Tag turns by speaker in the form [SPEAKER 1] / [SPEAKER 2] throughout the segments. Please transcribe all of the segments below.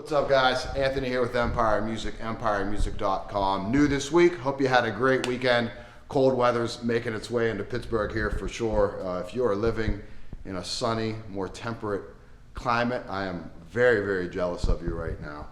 [SPEAKER 1] What's up, guys? Anthony here with Empire Music, empiremusic.com. New this week. Hope you had a great weekend. Cold weather's making its way into Pittsburgh here for sure. If you are living in a sunny, more temperate climate, I am very, very jealous of you right now.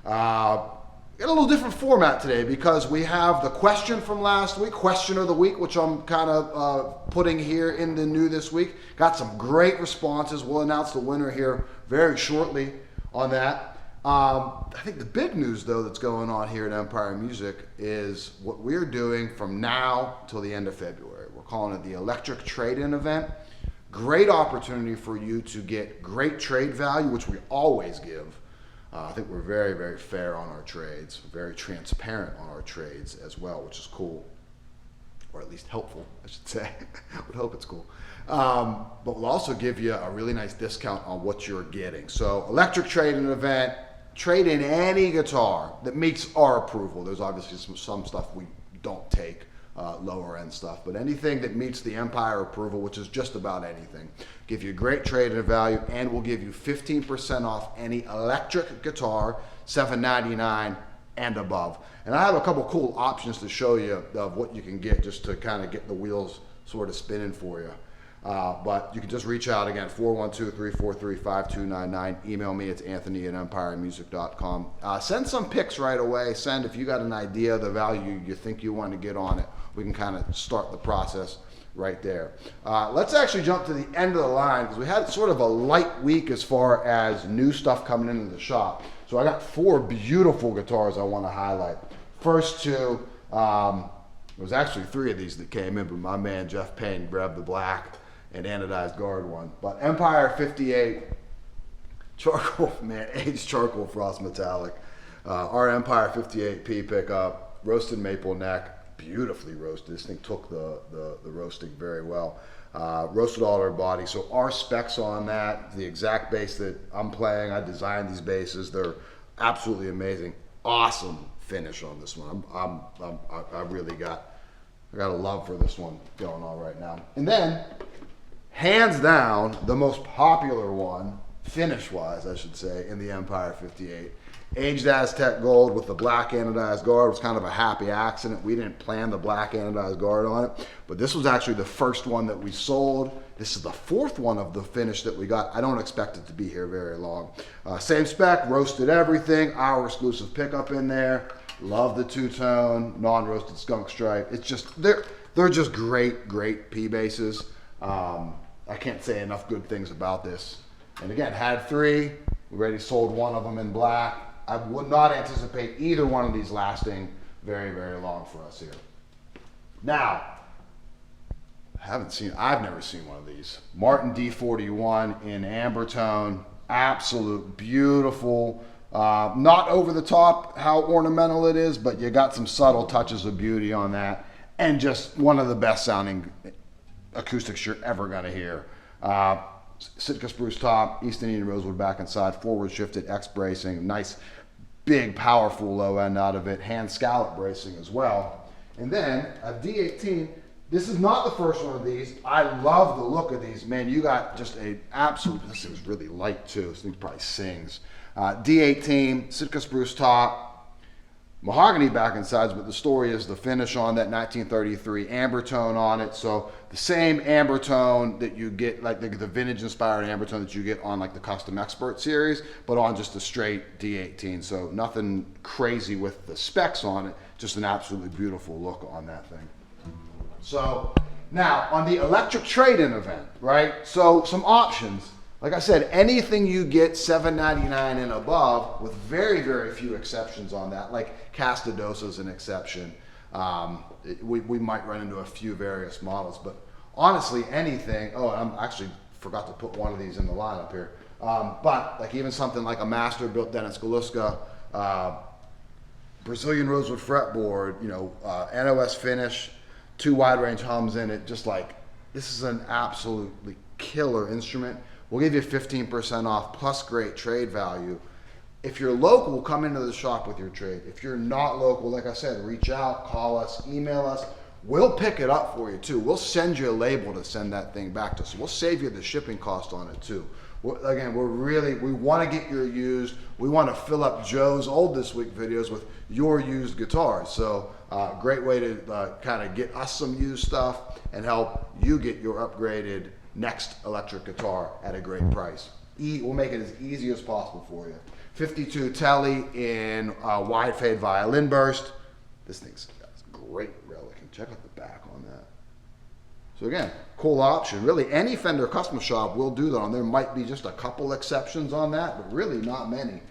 [SPEAKER 1] Got a little different format today because we have the question from last week, question of the week, which I'm kind of putting here in the new this week. Got some great responses. We'll announce the winner here very shortly on that. I think the big news, though, that's going on here at Empire Music is what we're doing from now till the end of February. We're calling it the Electric Trade-In event. Great opportunity for you to get great trade value, which we always give. I think we're very, very fair on our trades, very transparent on our trades as well, which is cool, or at least helpful, I should say. I would hope it's cool. But we'll also give you a really nice discount on what you're getting. So Electric Trade-In event, trade in any guitar that meets our approval. There's obviously some stuff we don't take, lower end stuff, but anything that meets the Empire approval, which is just about anything, give you great trade-in value, and we'll give you 15% off any electric guitar, $7.99 and above. And I have a couple cool options to show you of what you can get just to kind of get the wheels sort of spinning for you. But you can just reach out again, 412-343-5299. Email me, it's anthony@empiremusic.com. Send some pics right away. Send if you got an idea of the value you think you want to get on it. We can kind of start the process right there. Let's actually jump to the end of the line because we had sort of a light week as far as new stuff coming into the shop. So I got 4 beautiful guitars I want to highlight. First two, there was actually 3 of these that came in, but my man Jeff Payne grabbed the black and anodized guard one. But Empire 58 charcoal, man, aged charcoal frost metallic. Our Empire 58 P pickup, roasted maple neck, beautifully roasted. This thing took the roasting very well. Roasted all our body. So our specs on that, the exact bass that I'm playing, I designed these basses. They're absolutely amazing. Awesome finish on this one. I really got a love for this one going on right now. And then, hands down, the most popular one, finish-wise, I should say, in the Empire 58. Aged AZTEC gold with the black anodized guard. It was kind of a happy accident. We didn't plan the black anodized guard on it, but this was actually the first one that we sold. This is the 4th one of the finish that we got. I don't expect it to be here very long. Same spec, roasted everything, our exclusive pickup in there. Love the two-tone, non-roasted skunk stripe. It's just, they're just great P basses. I can't say enough good things about this. And again, had 3, we already sold 1 of them in black. I would not anticipate either one of these lasting very, very long for us here. Now, I've never seen one of these. Martin D41 in Ambertone, absolute beautiful. Not over the top how ornamental it is, but you got some subtle touches of beauty on that. And just one of the best sounding acoustics you're ever gonna hear. Sitka spruce top, East Indian rosewood back and side, forward shifted X bracing, nice big powerful low end out of it, hand scallop bracing as well. And then a D18, this is not the first one of these. I love the look of these, man. You got just a absolute, this thing's really light too, this thing probably sings. D18, Sitka spruce top, mahogany back and sides, but the story is the finish on that 1933 Ambertone on it. So the same Ambertone that you get, like the vintage inspired Ambertone that you get on like the Custom Expert series, but on just a straight D18. So nothing crazy with the specs on it, just an absolutely beautiful look on that thing. So now on the Electric Trade-In event, right? So some options. Like I said, anything you get $7.99 and above, with very, very few exceptions on that, like Castadosa is an exception. We might run into a few various models, but honestly, anything, I actually forgot to put one of these in the lineup here. But like even something like a Masterbuilt GALUSZKA, Brazilian rosewood fretboard, NOS finish, 2 wide range hums in it, just like, this is an absolutely killer instrument. We'll give you 15% off plus great trade value. If you're local, come into the shop with your trade. If you're not local, like I said, reach out, call us, email us. We'll pick it up for you too. We'll send you a label to send that thing back to us. We'll save you the shipping cost on it too. Again, we want to get your used. We want to fill up Joe's old this week videos with your used guitars. So great way to kind of get us some used stuff and help you get your upgraded next electric guitar at a great price. We'll make it as easy as possible for you. 52 Tele in wide fade violin burst. This thing's got a great relic, and check out the back on that. So again, cool option. Really, any Fender custom shop will do that on. There might be just a couple exceptions on that, but really not many.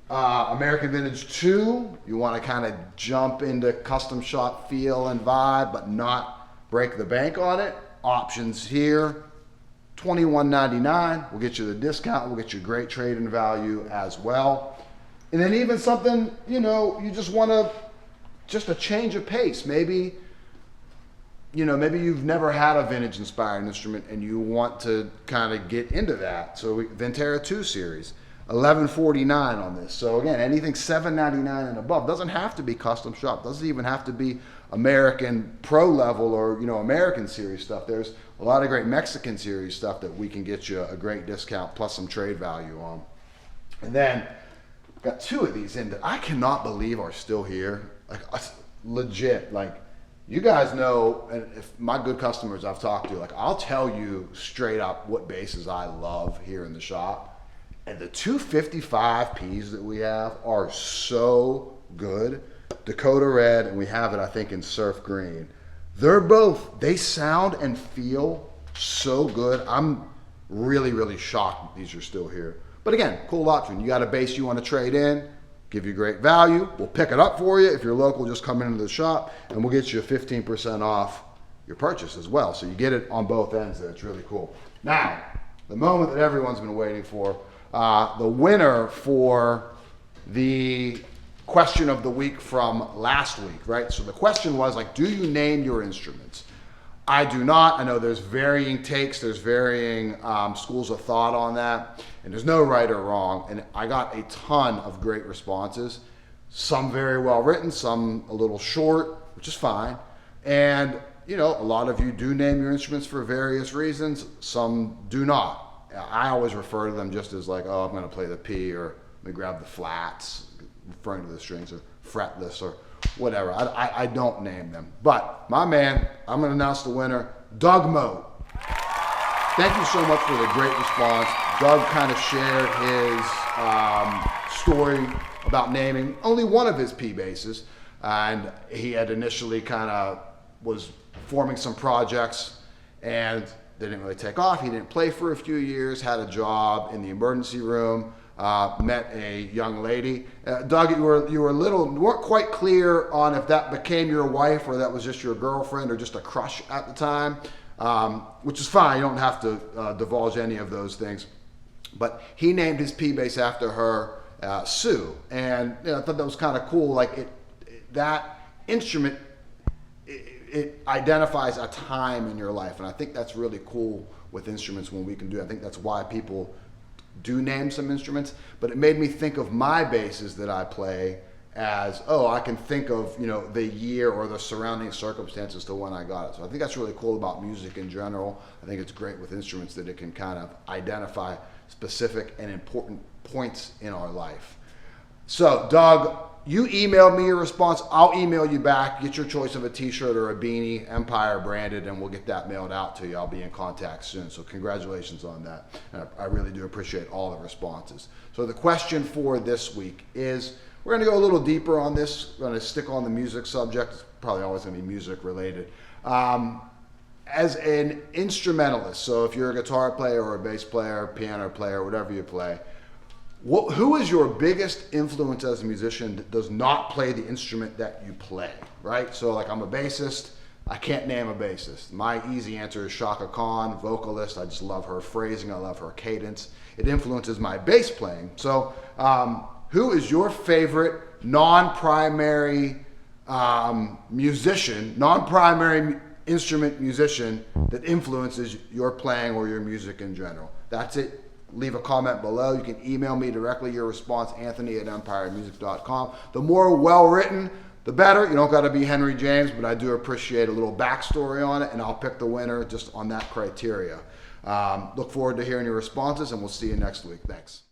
[SPEAKER 1] American Vintage 2, you want to kind of jump into custom shop feel and vibe, but not break the bank on it. Options here. $21.99. We'll get you the discount. We'll get you great trade-in value as well. And then even something, you know, you just want to, just a change of pace. Maybe, you know, maybe you've never had a vintage inspired instrument and you want to kind of get into that. So VINTERA 2 series, $11.49 on this. So again, anything $7.99 and above. Doesn't have to be custom shop. Doesn't even have to be American Pro level or, you know, American series stuff. There's a lot of great Mexican series stuff that we can get you a great discount plus some trade value on. And then got two of these in that I cannot believe are still here. Like legit, like you guys know, and if my good customers I've talked to, like I'll tell you straight up what basses I love here in the shop. And the 255Ps that we have are so good. Dakota Red, and we have it I think in Surf Green. They sound and feel so good. I'm really, really shocked that these are still here. But again, cool option. You got a bass you want to trade in, give you great value. We'll pick it up for you. If you're local, just come into the shop and we'll get you 15% off your purchase as well. So you get it on both ends there. It's really cool. Now, the moment that everyone's been waiting for, the winner for the question of the week from last week, right? So the question was like, do you name your instruments? I do not. I know there's varying takes, there's varying schools of thought on that, and there's no right or wrong. And I got a ton of great responses, some very well written, some a little short, which is fine. And you know, a lot of you do name your instruments for various reasons, some do not. I always refer to them just as like, oh, I'm gonna play the P, or let me grab the flats, referring to the strings, or fretless, or whatever. I don't name them. But my man, I'm going to announce the winner, Doug Moe. Thank you so much for the great response. Doug kind of shared his story about naming only one of his P basses. And he had initially kind of was forming some projects and they didn't really take off. He didn't play for a few years, had a job in the emergency room. Met a young lady. Doug, you weren't quite clear on if that became your wife or that was just your girlfriend or just a crush at the time, which is fine. You don't have to divulge any of those things. But he named his P bass after her, Sue, and you know, I thought that was kind of cool. Like that instrument, it identifies a time in your life, and I think that's really cool with instruments when we can do it. I think that's why people do name some instruments, but it made me think of my basses that I play as, oh, I can think of, you know, the year or the surrounding circumstances to when I got it. So I think that's really cool about music in general. I think it's great with instruments that it can kind of identify specific and important points in our life. So Doug, you emailed me your response. I'll email you back. Get your choice of a t-shirt or a beanie, Empire branded, and we'll get that mailed out to you. I'll be in contact soon. So congratulations on that. And I really do appreciate all the responses. So the question for this week is, we're going to go a little deeper on this. We're going to stick on the music subject. It's probably always going to be music related. As an instrumentalist, so if you're a guitar player or a bass player, piano player, whatever you play, who is your biggest influence as a musician that does not play the instrument that you play, right? So like I'm a bassist, I can't name a bassist. My easy answer is Chaka Khan, vocalist. I just love her phrasing, I love her cadence. It influences my bass playing. So who is your favorite non-primary musician, non-primary instrument musician that influences your playing or your music in general? That's it. Leave a comment below. You can email me directly your response, Anthony@empiremusic.com. The more well-written, the better. You don't got to be Henry James, but I do appreciate a little backstory on it, and I'll pick the winner just on that criteria. Look forward to hearing your responses, and we'll see you next week. Thanks.